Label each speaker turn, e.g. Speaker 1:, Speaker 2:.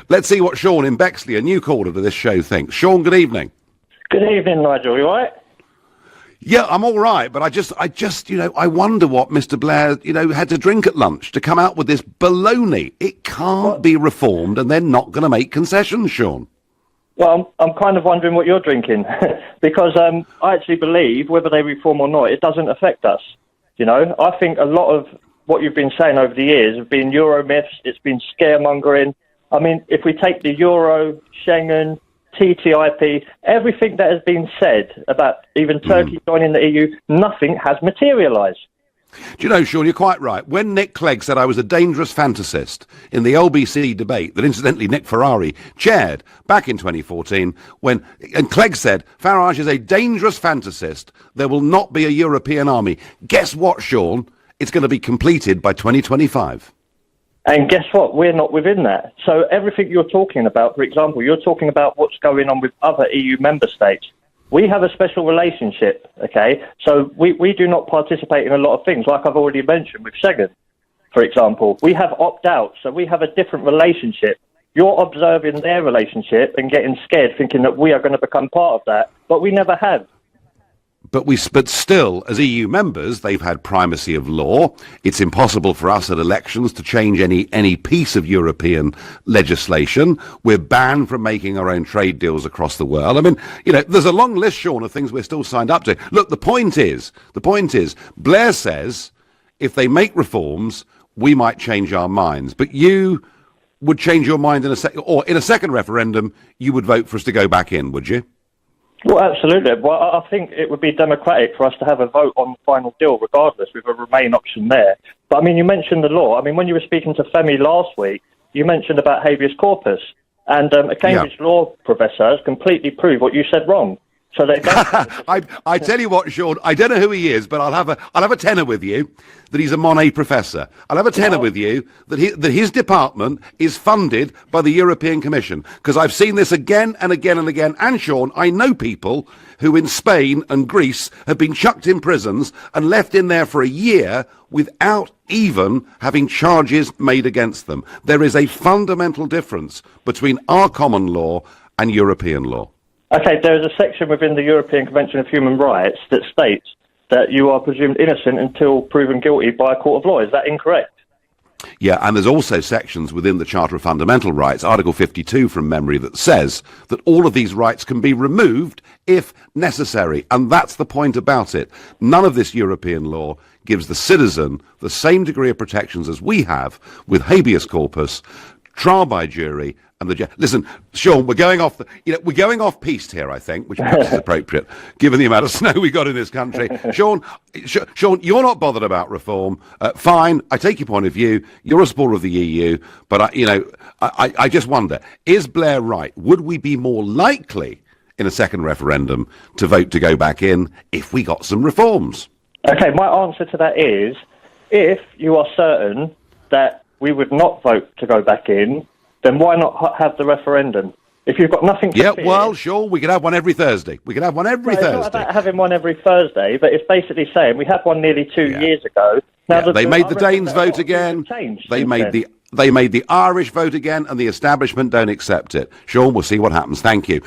Speaker 1: Let's see what Sean in Bexley, a new caller to this show, thinks. Sean, good evening.
Speaker 2: Good evening, Nigel. You all right?
Speaker 1: Yeah, I'm all right, but I just, I wonder what Mr. Blair, had to drink at lunch to come out with this baloney. It can't be reformed, and they're not going to make concessions, Sean.
Speaker 2: Well, I'm kind of wondering what you're drinking, because I actually believe, whether they reform or not, it doesn't affect us. I think a lot of what you've been saying over the years have been Euromyths, it's been scaremongering. I mean, if we take the Euro, Schengen, TTIP, everything that has been said about even Turkey joining the EU, nothing has materialised.
Speaker 1: Do you know, Sean, you're quite right. When Nick Clegg said I was a dangerous fantasist in the LBC debate that, incidentally, Nick Farage chaired back in 2014, and Clegg said, Farage is a dangerous fantasist, there will not be a European army. Guess what, Sean? It's going to be completed by 2025.
Speaker 2: And guess what? We're not within that. So everything you're talking about, for example, you're talking about what's going on with other EU member states. We have a special relationship, okay? So we do not participate in a lot of things, like I've already mentioned with Schengen, for example. We have opt-out, so we have a different relationship. You're observing their relationship and getting scared, thinking that we are going to become part of that, but we never have.
Speaker 1: But still, as EU members, they've had primacy of law. It's impossible for us at elections to change any piece of European legislation. We're banned from making our own trade deals across the world. I mean, there's a long list, Sean, of things we're still signed up to. Look, the point is, Blair says if they make reforms, we might change our minds. But you would change your mind in a second referendum, you would vote for us to go back in, would you?
Speaker 2: Well, absolutely. Well, I think it would be democratic for us to have a vote on the final deal, regardless, with a Remain option there. But, I mean, you mentioned the law. I mean, when you were speaking to Femi last week, you mentioned about habeas corpus. And a Cambridge law professor has completely proved what you said wrong. So they don't.
Speaker 1: I tell you what, Sean, I don't know who he is, but I'll have a tenner with you that he's a Monet professor. I'll have a tenner with you that his department is funded by the European Commission, because I've seen this again and again and again. And Sean, I know people who in Spain and Greece have been chucked in prisons and left in there for a year without even having charges made against them. There is a fundamental difference between our common law and European law.
Speaker 2: Okay, there is a section within the European Convention of Human Rights that states that you are presumed innocent until proven guilty by a court of law. Is that incorrect?
Speaker 1: Yeah, and there's also sections within the Charter of Fundamental Rights, Article 52 from memory, that says that all of these rights can be removed if necessary. And that's the point about it. None of this European law gives the citizen the same degree of protections as we have with habeas corpus, trial by jury, and listen, Sean, we're going off piste here, I think, which perhaps is appropriate given the amount of snow we got in this country. Sean, you're not bothered about reform. Fine, I take your point of view. You're a supporter of the EU, but I just wonder: is Blair right? Would we be more likely in a second referendum to vote to go back in if we got some reforms?
Speaker 2: Okay, my answer to that is, if you are certain that we would not vote to go back in, then why not have the referendum? If you've got nothing to fear...
Speaker 1: well, sure, we could have one every Thursday. Thursday.
Speaker 2: It's not about having one every Thursday, but it's basically saying we had one nearly 2 years ago. Now
Speaker 1: they made the Danes vote again. They made the Irish vote again, and the establishment don't accept it. Sean, we'll see what happens. Thank you.